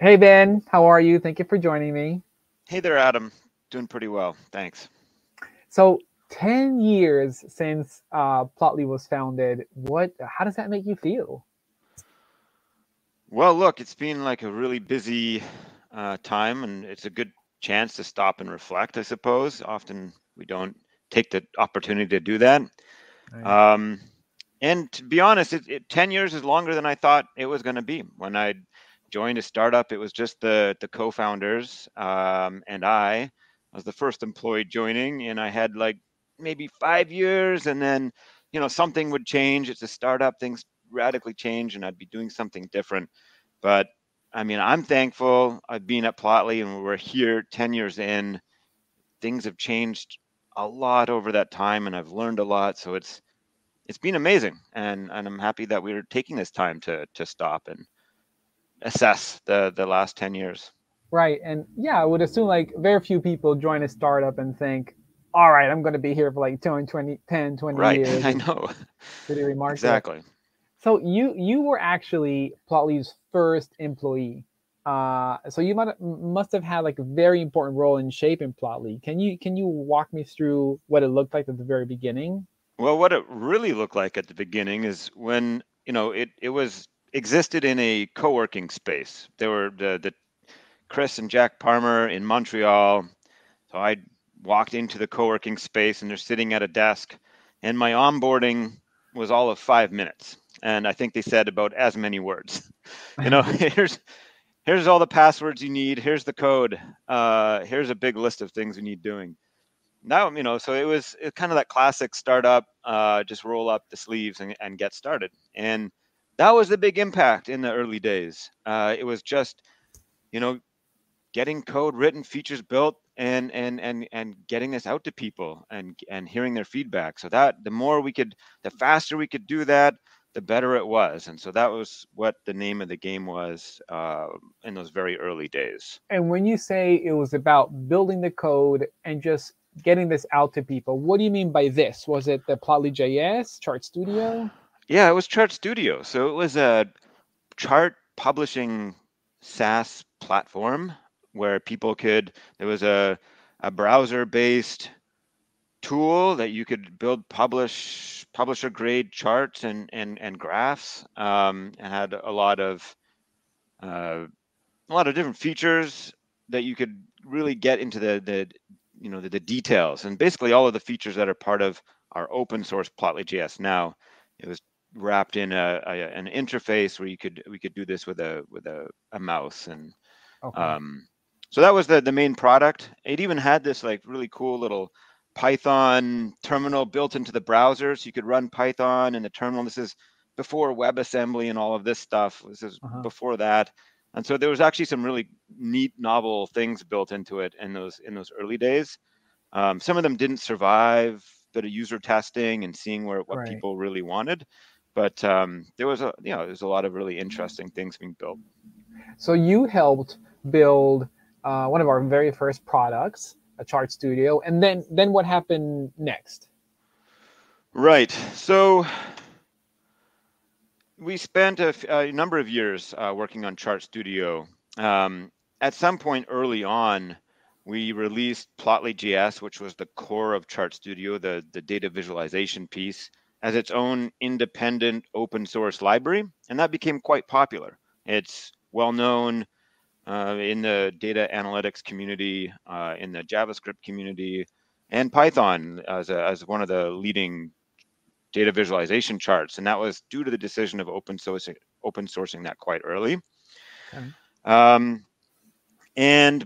Hey Ben, how are you? Thank you for joining me. Hey there, Adam. Doing pretty well, thanks. So, 10 years since Plotly was founded. How does that make you feel? Well, look, it's been like a really busy time, and it's a good chance to stop and reflect, I suppose. Often we don't take the opportunity to do that. Right. Um, and to be honest, 10 years is longer than I thought it was going to be. When I joined a startup, it was just the co-founders and I was the first employee joining, and I had like maybe 5 years, and then something would change. It's a startup, things radically change, and I'd be doing something different. But I mean, I'm thankful I've been at Plotly, and we're here 10 years in. Things have changed a lot over that time, and I've learned a lot. So it's been amazing, and I'm happy that we're taking this time to stop and assess the last 10 years. Right. And yeah, I would assume like very few people join a startup and think, all right, I'm going to be here for like 10, 20, 10, 20 Right. years. I It's know. pretty remarkable. Exactly. So you were actually Plotly's first employee. So you must have had like a very important role in shaping Plotly. Can you walk me through what it looked like at the very beginning? Well, what it really looked like at the beginning is when it was existed in a co-working space. There were the Chris and Jack Parmer in Montreal. So I walked into the co-working space, and they're sitting at a desk, and my onboarding was all of 5 minutes, and I think they said about as many words. Here's all the passwords you need. Here's the code. Here's a big list of things we need doing. Now, so it kind of that classic startup, just roll up the sleeves and get started. And that was the big impact in the early days. It was just, you know, getting code written, features built, and getting this out to people and hearing their feedback. So that the faster we could do that, the better it was. And so that was what the name of the game was in those very early days. And when you say it was about building the code and just getting this out to people, what do you mean by this? Was it the Plotly JS, Chart Studio? Yeah, it was Chart Studio. So it was a chart publishing SaaS platform where people could, there was a browser based tool that you could build publisher grade charts and graphs, and had uh, a lot of different features that you could really get into the details, and basically all of the features that are part of our open source Plotly.js now. It was wrapped in an interface where we could do this with a mouse, and Okay. um, so that was the main product. It even had this like really cool little Python terminal built into the browser, so you could run Python in the terminal. This is before WebAssembly and all of this stuff. This is Uh-huh. before that, and so there was actually some really neat, novel things built into it in those early days. Some of them didn't survive bit of user testing and seeing what Right. people really wanted, but there's a lot of really interesting things being built. So you helped build one of our very first products, a Chart Studio, and then what happened next? Right. So we spent a number of years working on Chart Studio. At some point early on, we released Plotly.js, which was the core of Chart Studio, the data visualization piece, as its own independent open source library, and that became quite popular. It's well known in the data analytics community, in the JavaScript community, and Python as one of the leading data visualization charts, and that was due to the decision of open sourcing that quite early. Okay. Um,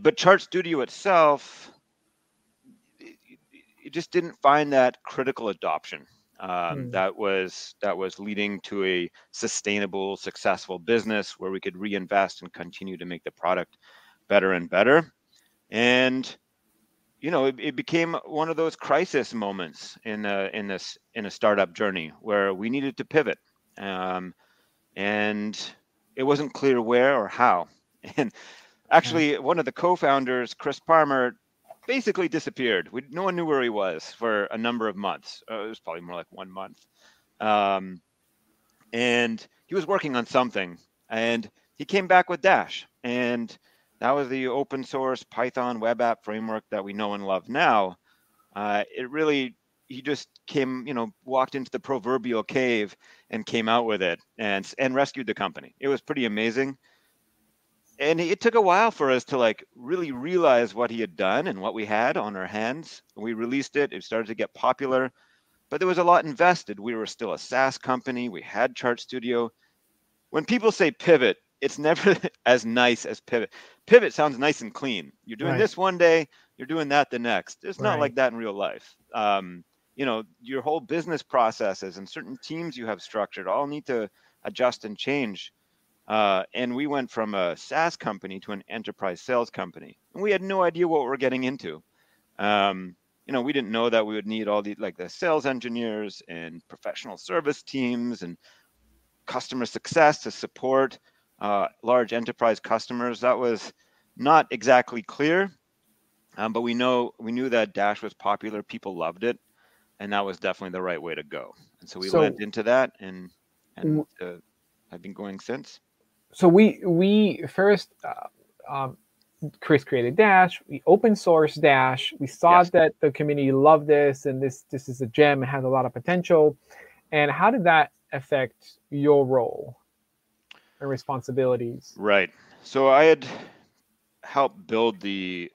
but Chart Studio itself, it just didn't find that critical adoption Hmm. that was leading to a sustainable, successful business where we could reinvest and continue to make the product better and better. And it became one of those crisis moments in a startup journey where we needed to pivot, um, and it wasn't clear where or how. And Okay. actually, one of the co-founders, Chris Parmer, basically disappeared. No one knew where he was for a number of months. It was probably more like 1 month, um, and he was working on something, and he came back with Dash. and that was the open source Python web app framework that we know and love now. It really, he just came, walked into the proverbial cave and came out with it and rescued the company. It was pretty amazing. And it took a while for us to like really realize what he had done and what we had on our hands. We released it. It started to get popular, but there was a lot invested. We were still a SaaS company. We had Chart Studio. When people say pivot, it's never as nice as pivot. Pivot sounds nice and clean. You're doing Right. this one day, you're doing that the next. It's not Right. like that in real life. Your whole business processes and certain teams you have structured all need to adjust and change. And we went from a SaaS company to an enterprise sales company, and we had no idea what we were getting into. We didn't know that we would need all the sales engineers and professional service teams and customer success to support large enterprise customers. That was not exactly clear, but we knew that Dash was popular. People loved it, and that was definitely the right way to go. And so we went So into that, and w- I've been going since. so we first Chris created Dash. We open source Dash. We saw Yes. that the community loved this, and this is a gem. It has a lot of potential. And how did that affect your role and responsibilities? Right. So I had helped build the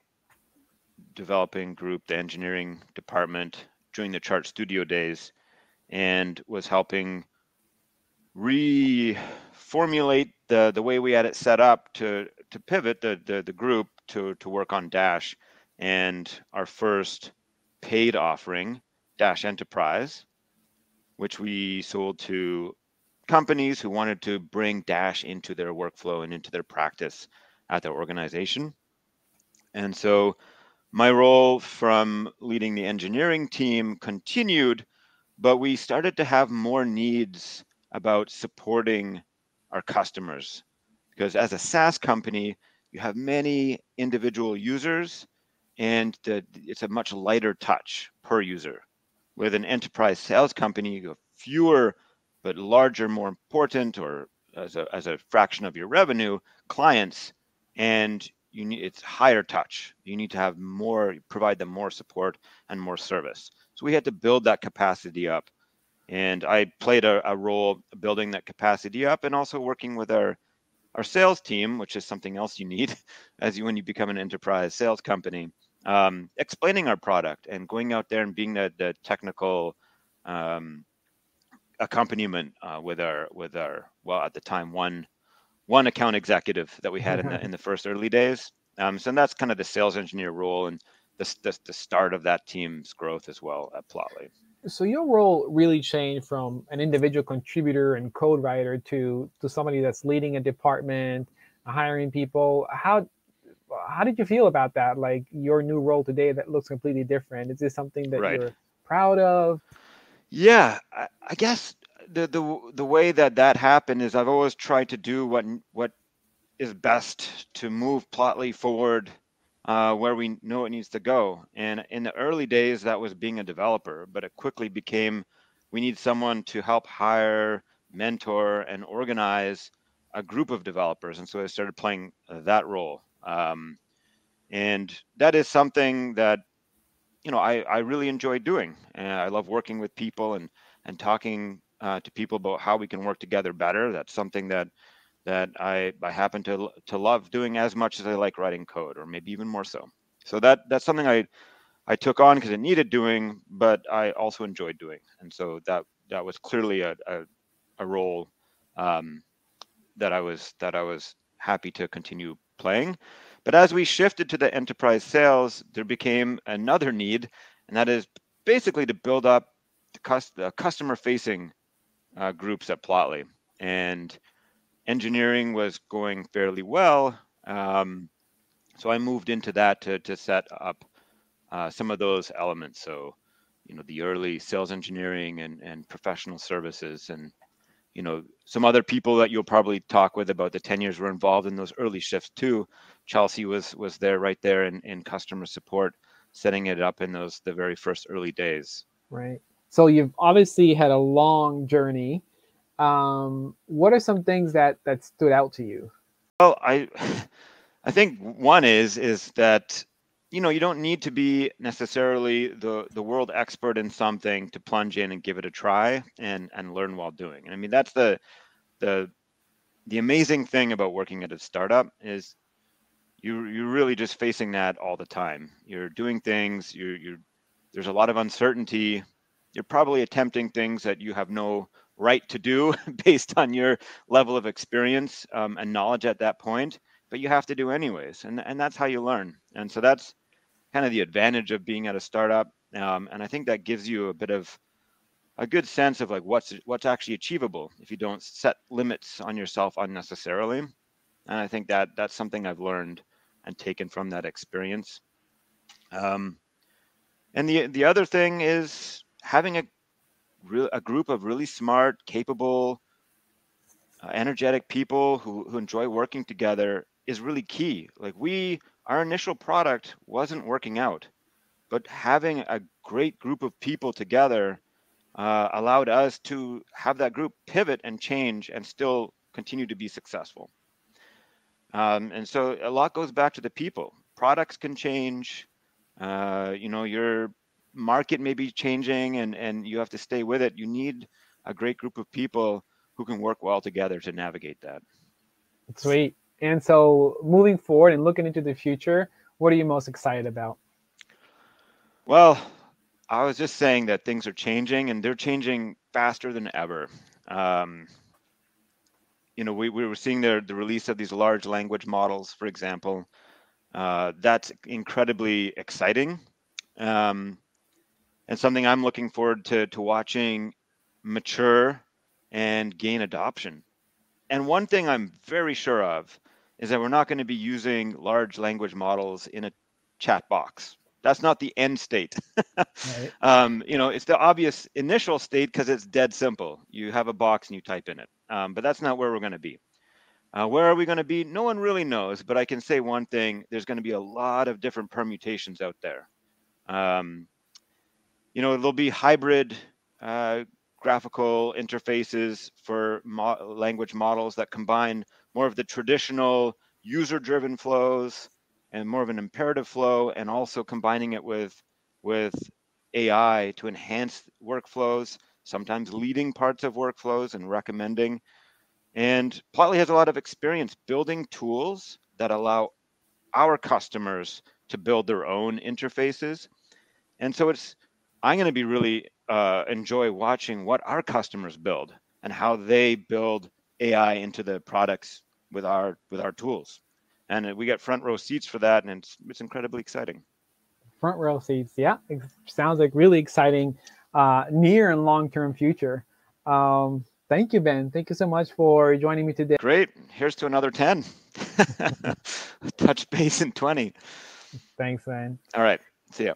developing group, the engineering department during the Chart Studio days, and was helping reformulate the way we had it set up to pivot the group to work on Dash and our first paid offering, Dash Enterprise, which we sold to companies who wanted to bring Dash into their workflow and into their practice at their organization. And so my role from leading the engineering team continued, but we started to have more needs about supporting our customers. Because as a SaaS company, you have many individual users, and it's a much lighter touch per user. With an enterprise sales company, you have fewer but larger, more important, or as a fraction of your revenue, clients, and it's higher touch. You need to have more, provide them more support and more service. So we had to build that capacity up, and I played a role building that capacity up, and also working with our sales team, which is something else you need when you become an enterprise sales company, explaining our product and going out there and being the technical accompaniment with our well, at the time, one account executive that we had in the first early days. So that's kind of the sales engineer role and the start of that team's growth as well at Plotly. So your role really changed from an individual contributor and code writer to somebody that's leading a department, hiring people. How did you feel about that? Like your new role today that looks completely different. Is this something that Right. you're proud of? Yeah, I guess the way that happened is I've always tried to do what is best to move Plotly forward where we know it needs to go. And in the early days, that was being a developer, but it quickly became we need someone to help hire, mentor, and organize a group of developers. And so I started playing that role. And that is something that I really enjoy doing. And I love working with people and talking to people about how we can work together better. That's something that I happen to love doing as much as I like writing code, or maybe even more so. So that's something I took on because it needed doing, but I also enjoyed doing, and so that was clearly a role that I was happy to continue playing. But as we shifted to the enterprise sales, there became another need, and that is basically to build up the customer-facing groups at Plotly. And engineering was going fairly well, so I moved into that to set up some of those elements. So, the early sales engineering and professional services, and some other people that you'll probably talk with about the 10 years were involved in those early shifts too. Chelsea was there right there in customer support, setting it up in the very first early days. Right. So you've obviously had a long journey. What are some things that stood out to you? Well, I think one is that you don't need to be necessarily the world expert in something to plunge in and give it a try and learn while doing. And I mean, that's the amazing thing about working at a startup is you're really just facing that all the time. You're doing things, there's a lot of uncertainty. You're probably attempting things that you have no right to do based on your level of experience and knowledge at that point, but you have to do anyways, and that's how you learn. And so that's kind of the advantage of being at a startup, and I think that gives you a good sense of like what's actually achievable if you don't set limits on yourself unnecessarily. And I think that that's something I've learned and taken from that experience. Um, and the other thing is having a group of really smart, capable, energetic people who enjoy working together is really key. Like our initial product wasn't working out, but having a great group of people together allowed us to have that group pivot and change and still continue to be successful. And so a lot goes back to the people. Products can change. Your market may be changing, and you have to stay with it. You need a great group of people who can work well together to navigate that. Sweet. And so moving forward and looking into the future, what are you most excited about? Well, I was just saying that things are changing, and they're changing faster than ever. Um, we were seeing the release of these large language models, for example. That's incredibly exciting, and something I'm looking forward to watching mature and gain adoption. And one thing I'm very sure of is that we're not going to be using large language models in a chat box. That's not the end state. Right. It's the obvious initial state because it's dead simple. You have a box and you type in it. But that's not where we're going to be. Where are we going to be? No one really knows, but I can say one thing. There's going to be a lot of different permutations out there. There'll be hybrid graphical interfaces for language models that combine more of the traditional user-driven flows and more of an imperative flow, and also combining it with AI to enhance workflows, sometimes leading parts of workflows and recommending. And Plotly has a lot of experience building tools that allow our customers to build their own interfaces. And so I'm going to be really enjoy watching what our customers build and how they build AI into the products with our tools. And we get front row seats for that, and it's incredibly exciting. Front row seats. Yeah, it sounds like really exciting near and long-term future. Thank you, Ben. Thank you so much for joining me today. Great. Here's to another 10. Touch base in 20. Thanks, Ben. All right. See ya.